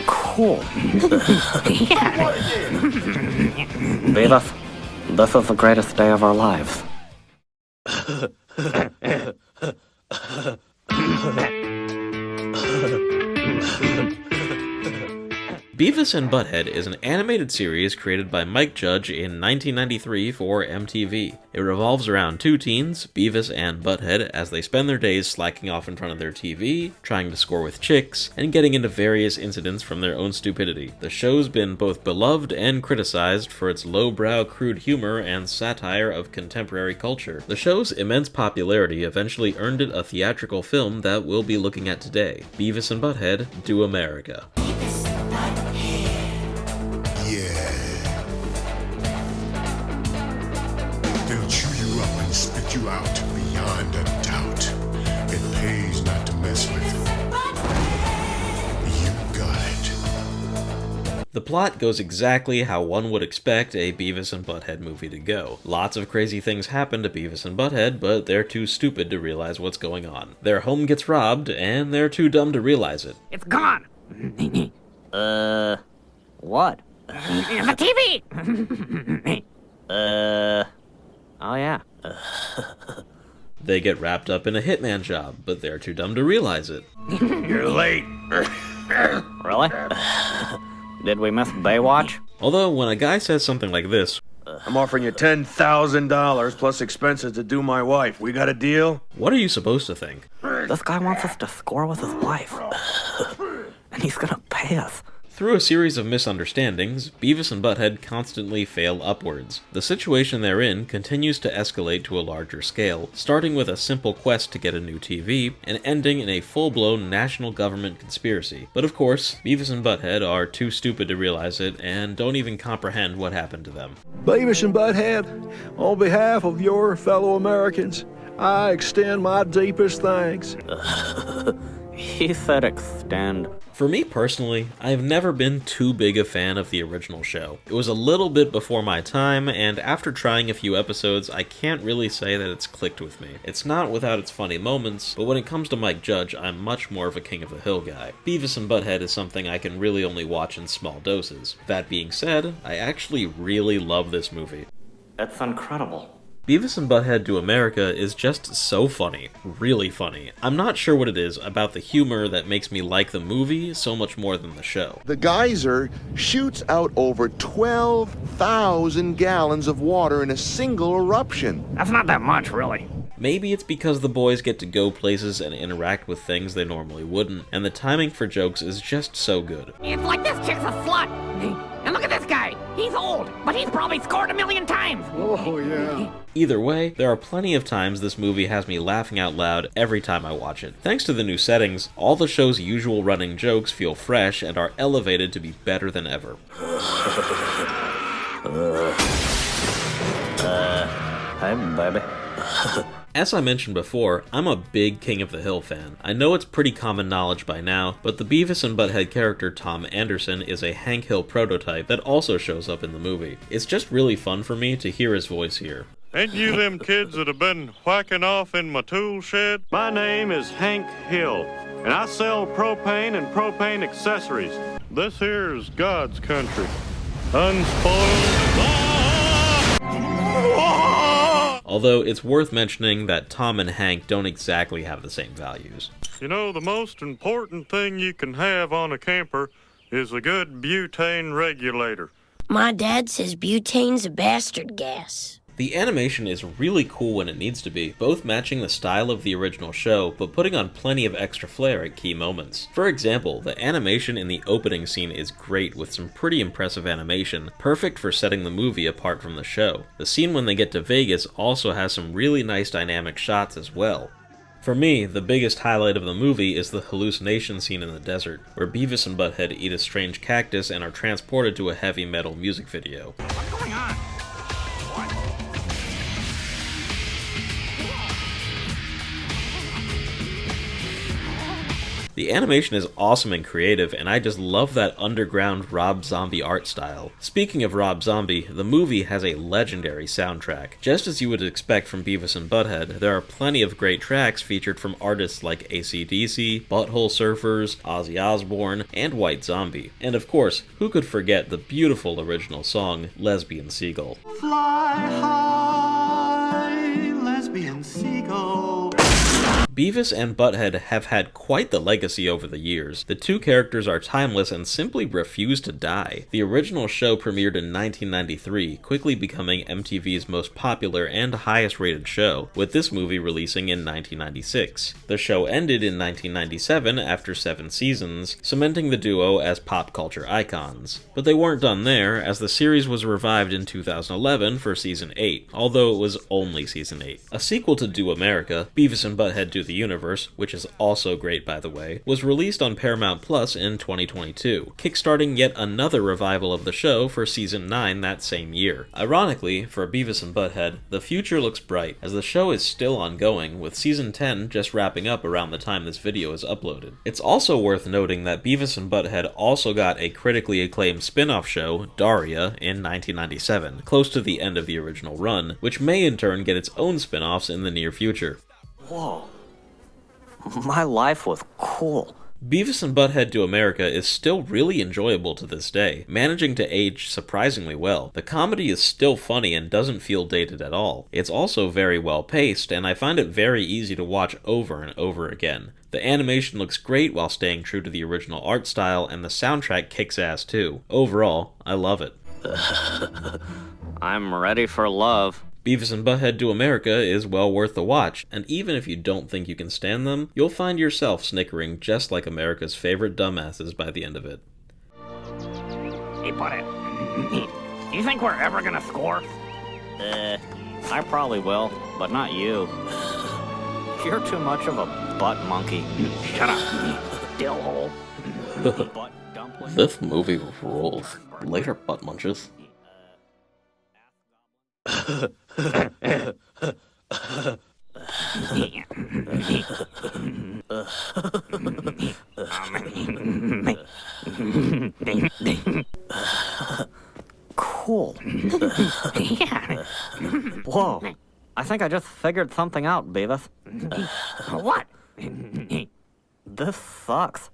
Cool. Beavis, this is the greatest day of our lives. Beavis and Butthead is an animated series created by Mike Judge in 1993 for MTV. It revolves around two teens, Beavis and Butthead, as they spend their days slacking off in front of their TV, trying to score with chicks, and getting into various incidents from their own stupidity. The show's been both beloved and criticized for its lowbrow, crude humor and satire of contemporary culture. The show's immense popularity eventually earned it a theatrical film that we'll be looking at today, Beavis and Butthead Do America. They'll chew you up and spit you out beyond a doubt. It pays not to mess with. You got it. The plot goes exactly how one would expect a Beavis and Butthead movie to go. Lots of crazy things happen to Beavis and Butthead, but they're too stupid to realize what's going on. Their home gets robbed, and they're too dumb to realize it. It's gone! What? The TV! Oh yeah. They get wrapped up in a hitman job, but they're too dumb to realize it. You're late. Really? Did we miss Baywatch? Although, when a guy says something like this, I'm offering you $10,000 plus expenses to do my wife. We got a deal? what are you supposed to think? This guy wants us to score with his wife. And he's gonna pay us. Through a series of misunderstandings, Beavis and Butthead constantly fail upwards. The situation they're in continues to escalate to a larger scale, starting with a simple quest to get a new TV, and ending in a full-blown national government conspiracy. But of course, Beavis and Butthead are too stupid to realize it, and don't even comprehend what happened to them. Beavis and Butthead, on behalf of your fellow Americans, I extend my deepest thanks. He said extend. For me personally, I've never been too big a fan of the original show. It was a little bit before my time, and after trying a few episodes, I can't really say that it's clicked with me. It's not without its funny moments, but when it comes to Mike Judge, I'm much more of a King of the Hill guy. Beavis and Butthead is something I can really only watch in small doses. That being said, I actually really love this movie. It's incredible. Beavis and Butthead Do America is just so funny. Really funny. I'm not sure what it is about the humor that makes me like the movie so much more than the show. The geyser shoots out over 12,000 gallons of water in a single eruption. That's not that much, really. Maybe it's because the boys get to go places and interact with things they normally wouldn't, and the timing for jokes is just so good. It's like this chick's a slut. And look at this guy. He's old, but he's probably scored 1,000,000 times. Oh, yeah. Either way, there are plenty of times this movie has me laughing out loud every time I watch it. Thanks to the new settings, all the show's usual running jokes feel fresh and are elevated to be better than ever. Hey, baby. As I mentioned before, I'm a big King of the Hill fan. I know it's pretty common knowledge by now, but the Beavis and Butthead character Tom Anderson is a Hank Hill prototype that also shows up in the movie. It's just really fun for me to hear his voice here. Ain't you them kids that have been whacking off in my tool shed? My name is Hank Hill, and I sell propane and propane accessories. This here is God's country. Unspoiled. Although it's worth mentioning that Tom and Hank don't exactly have the same values. You know, the most important thing you can have on a camper is a good butane regulator. My dad says butane's a bastard gas. The animation is really cool when it needs to be, both matching the style of the original show, but putting on plenty of extra flair at key moments. For example, the animation in the opening scene is great with some pretty impressive animation, perfect for setting the movie apart from the show. The scene when they get to Vegas also has some really nice dynamic shots as well. For me, the biggest highlight of the movie is the hallucination scene in the desert, where Beavis and Butthead eat a strange cactus and are transported to a heavy metal music video. What's going on? The animation is awesome and creative, and I just love that underground Rob Zombie art style. Speaking of Rob Zombie, the movie has a legendary soundtrack. Just as you would expect from Beavis and Butthead, there are plenty of great tracks featured from artists like AC/DC, Butthole Surfers, Ozzy Osbourne, and White Zombie. And of course, who could forget the beautiful original song, Lesbian Seagull. Fly high, lesbian seagull. Beavis and Butthead have had quite the legacy over the years. The two characters are timeless and simply refuse to die. The original show premiered in 1993, quickly becoming MTV's most popular and highest rated show, with this movie releasing in 1996. The show ended in 1997 after 7 seasons, cementing the duo as pop culture icons. But they weren't done there, as the series was revived in 2011 for season 8, although it was only season 8. A sequel to Do America, Beavis and Butthead Do the Universe, which is also great by the way, was released on Paramount Plus in 2022, kickstarting yet another revival of the show for season 9 that same year. Ironically, for Beavis and Butthead, the future looks bright, as the show is still ongoing, with season 10 just wrapping up around the time this video is uploaded. It's also worth noting that Beavis and Butthead also got a critically acclaimed spin-off show, Daria, in 1997, close to the end of the original run, which may in turn get its own spin-offs in the near future. Whoa. My life was cool. Beavis and Butthead Do America is still really enjoyable to this day, managing to age surprisingly well. The comedy is still funny and doesn't feel dated at all. It's also very well paced, and I find it very easy to watch over and over again. The animation looks great while staying true to the original art style, and the soundtrack kicks ass too. Overall, I love it. I'm ready for love. Beavis and Butthead Do America is well worth the watch, and even if you don't think you can stand them, you'll find yourself snickering just like America's favorite dumbasses by the end of it. Hey, buddy. Do you think we're ever gonna score? I probably will, but not you. You're too much of a butt monkey. Shut up, dillhole. Butt dumpling. This movie rules. Later, butt munches. Cool. Yeah. Whoa. I think I just figured something out, Beavis. What? This sucks.